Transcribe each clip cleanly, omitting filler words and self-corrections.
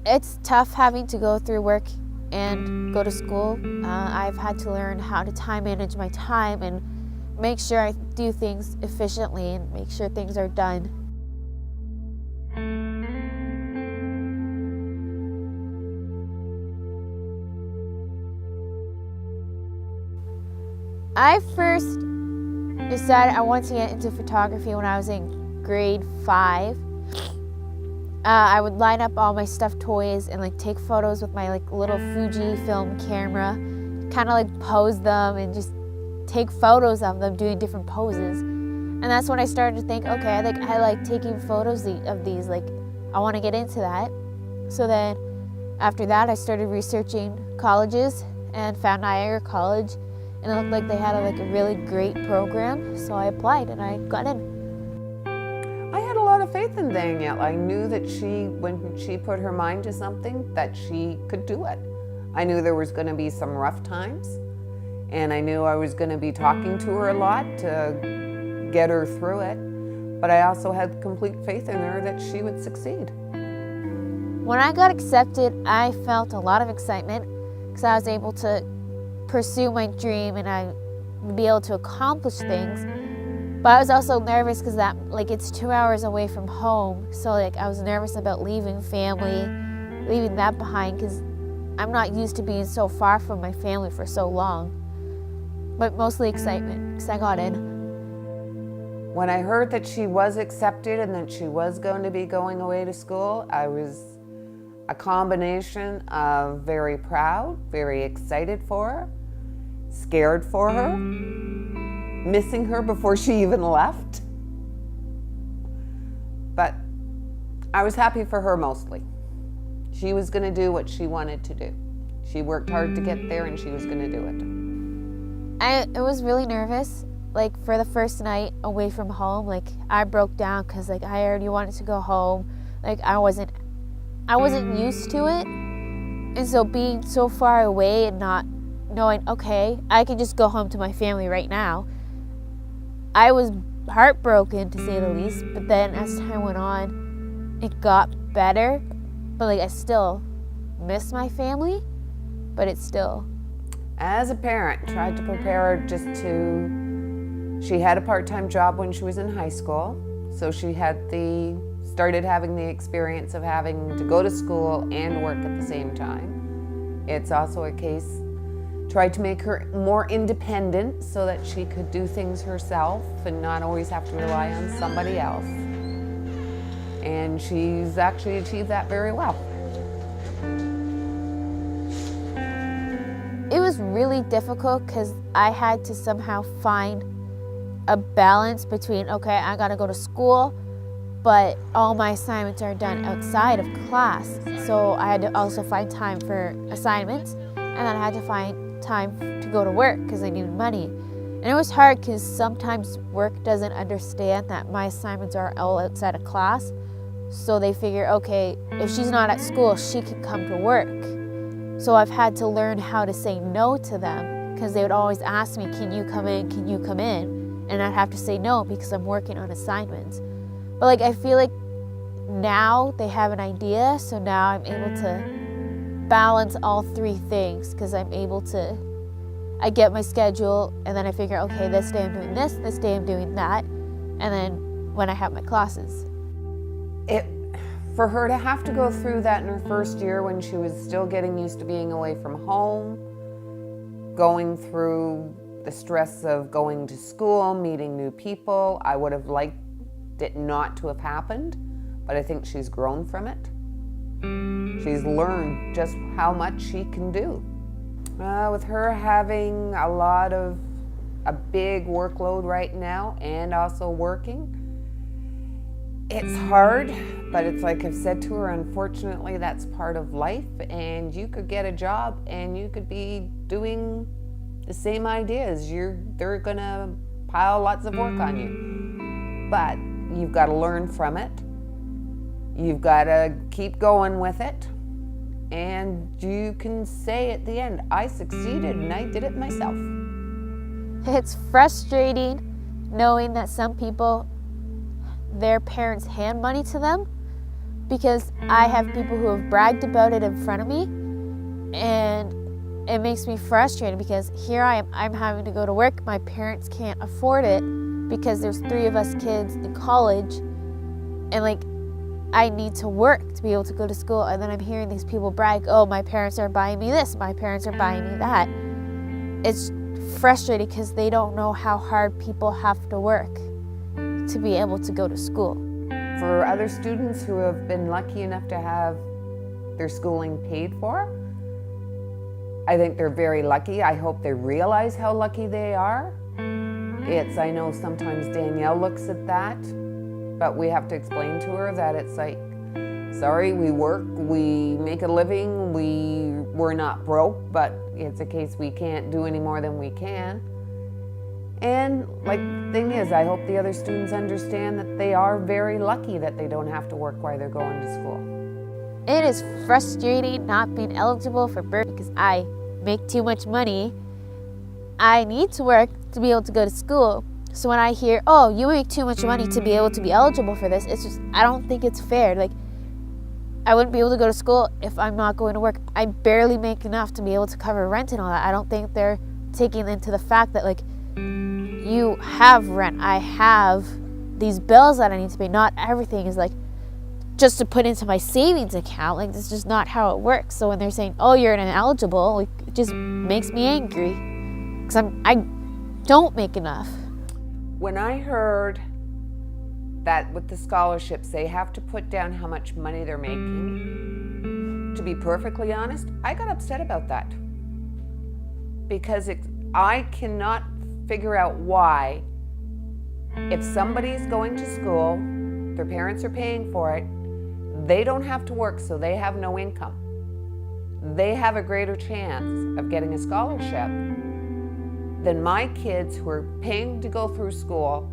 It's tough having to go through work and go to school. I've had to learn how to time manage my time and make sure I do things efficiently and make sure things are done. I first decided I wanted to get into photography when I was in grade 5. I would line up all my stuffed toys and like take photos with my like little Fuji film camera, kind of like pose them and just take photos of them doing different poses. And that's when I started to think, okay, I like taking photos of these, like I want to get into that. So then after that I started researching colleges and found Niagara College, and it looked like they had a really great program, so I applied and I got in. I had a lot of faith in Danielle. I knew that when she put her mind to something, that she could do it. I knew there was going to be some rough times, and I knew I was going to be talking to her a lot to get her through it, but I also had complete faith in her that she would succeed. When I got accepted, I felt a lot of excitement because I was able to pursue my dream and I would be able to accomplish things. But I was also nervous because it's 2 hours away from home. So I was nervous about leaving family, leaving that behind, because I'm not used to being so far from my family for so long. But mostly excitement because I got in. When I heard that she was accepted and that she was going to be going away to school, I was a combination of very proud, very excited for her, scared for her, missing her before she even left. But I was happy for her mostly. She was going to do what she wanted to do. She worked hard to get there and she was going to do it. I was really nervous. For the first night away from home, I broke down because I already wanted to go home. I wasn't used to it. And so being so far away and not knowing, okay, I can just go home to my family right now, I was heartbroken to say the least. But then as time went on, it got better. But I still miss my family, but it's still. As a parent, tried to prepare her she had a part-time job when she was in high school. So she started having the experience of having to go to school and work at the same time. It's also a case, tried to make her more independent so that she could do things herself and not always have to rely on somebody else. And she's actually achieved that very well. It was really difficult because I had to somehow find a balance between, okay, I gotta go to school, but all my assignments are done outside of class. So I had to also find time for assignments, and then I had to find time to go to work because I needed money. And it was hard because sometimes work doesn't understand that my assignments are all outside of class. So they figure, okay, if she's not at school, she can come to work. So I've had to learn how to say no to them because they would always ask me, can you come in, can you come in? And I'd have to say no because I'm working on assignments. But I feel like now they have an idea, so now I'm able to balance all three things because I get my schedule and then I figure, okay, this day I'm doing this day I'm doing that, and then when I have my classes. For her to have to go through that in her first year when she was still getting used to being away from home, going through the stress of going to school, meeting new people, I would have liked it not to have happened, but I think she's grown from it. She's learned just how much she can do. With her having a big workload right now and also working, it's hard, but it's like I've said to her, unfortunately, that's part of life, and you could get a job and you could be doing the same ideas. They're gonna pile lots of work on you. But you've got to learn from it. You've got to keep going with it. And you can say at the end, I succeeded and I did it myself. It's frustrating knowing that some people, their parents hand money to them, because I have people who have bragged about it in front of me, and it makes me frustrated because here I am, I'm having to go to work. My parents can't afford it because there's 3 of us kids in college, and like I need to work to be able to go to school. And then I'm hearing these people brag, oh, my parents are buying me this, my parents are buying me that. It's frustrating because they don't know how hard people have to work to be able to go to school. For other students who have been lucky enough to have their schooling paid for, I think they're very lucky. I hope they realize how lucky they are. I know sometimes Danielle looks at that, but we have to explain to her that it's like, sorry, we work, we make a living, we're not broke, but it's a case we can't do any more than we can. And like the thing is, I hope the other students understand that they are very lucky that they don't have to work while they're going to school. It is frustrating not being eligible for birth because I make too much money. I need to work to be able to go to school. So when I hear, oh, you make too much money to be able to be eligible for this, it's just, I don't think it's fair. Like, I wouldn't be able to go to school if I'm not going to work. I barely make enough to be able to cover rent and all that. I don't think they're taking into the fact that, like, you have rent. I have these bills that I need to pay. Not everything is like just to put into my savings account. Like, that's just not how it works. So when they're saying, oh, you're ineligible, like, it just makes me angry because I don't make enough. When I heard that with the scholarships, they have to put down how much money they're making, to be perfectly honest, I got upset about that. Because I cannot figure out why, if somebody's going to school, their parents are paying for it, they don't have to work, so they have no income. They have a greater chance of getting a scholarship than my kids who are paying to go through school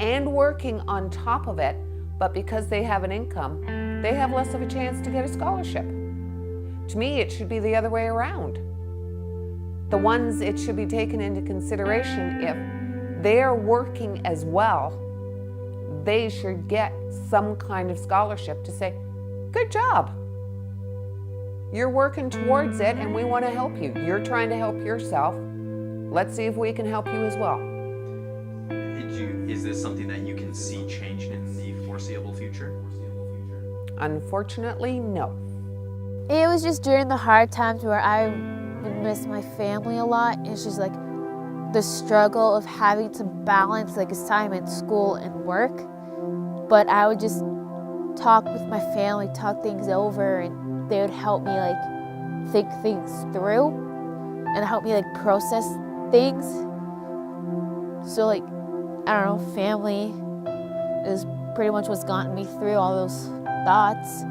and working on top of it, but because they have an income, they have less of a chance to get a scholarship. To me, it should be the other way around. The ones it should be taken into consideration, if they're working as well, they should get some kind of scholarship to say, good job. You're working towards it and we want to help you. You're trying to help yourself. Let's see if we can help you as well. Is this something that you can see changing in the foreseeable future? Unfortunately, no. It was just during the hard times where I would miss my family a lot. It's just like the struggle of having to balance like assignment, school, and work. But I would just talk with my family, talk things over, and they would help me like think things through and help me like process things. So like, I don't know, family is pretty much what's gotten me through all those thoughts.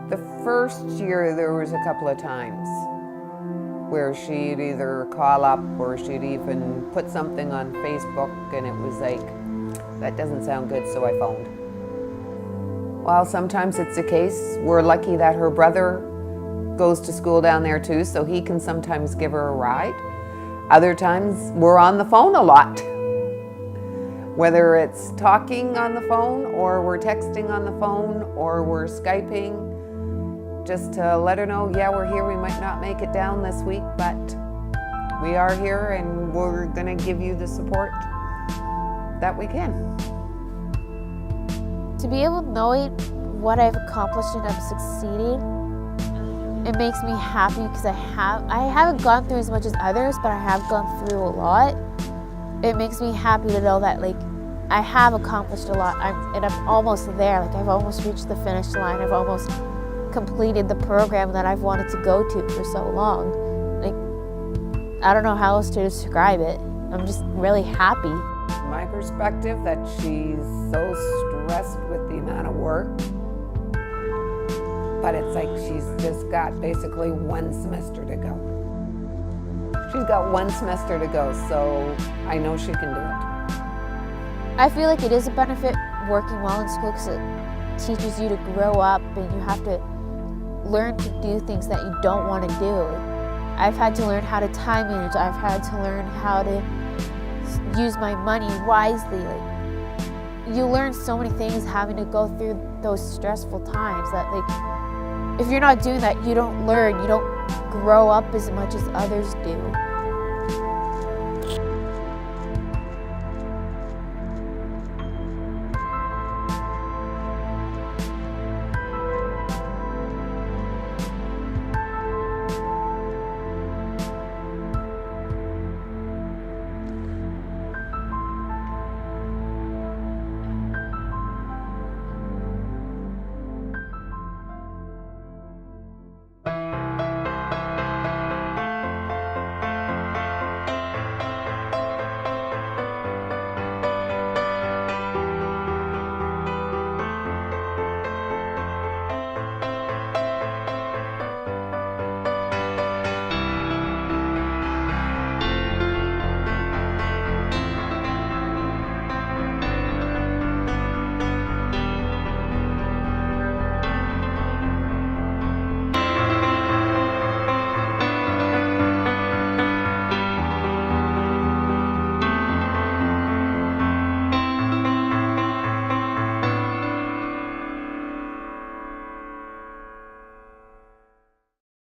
The first year there was a couple of times where she'd either call up or she'd even put something on Facebook and it was like, that doesn't sound good, so I phoned. While sometimes it's the case, we're lucky that her brother goes to school down there too, so he can sometimes give her a ride. Other times we're on the phone a lot. Whether it's talking on the phone or we're texting on the phone or we're Skyping, just to let her know, yeah, we're here, we might not make it down this week, but we are here and we're gonna give you the support that we can. To be able to know what I've accomplished and I've succeeded, it makes me happy because I haven't gone through as much as others, but I have gone through a lot. It makes me happy to know that like I have accomplished a lot and I'm almost there. Like I've almost reached the finish line. I've almost completed the program that I've wanted to go to for so long. Like, I don't know how else to describe it. I'm just really happy. My perspective that she's so stressed with the amount of work, but it's like she's just got basically 1 semester to go. She's got 1 semester to go, so I know she can do it. I feel like it is a benefit working well in school because it teaches you to grow up and you have to learn to do things that you don't want to do. I've had to learn how to time manage. I've had to learn how to use my money wisely. Like, you learn so many things having to go through those stressful times that, like, if you're not doing that, you don't learn, you don't grow up as much as others do.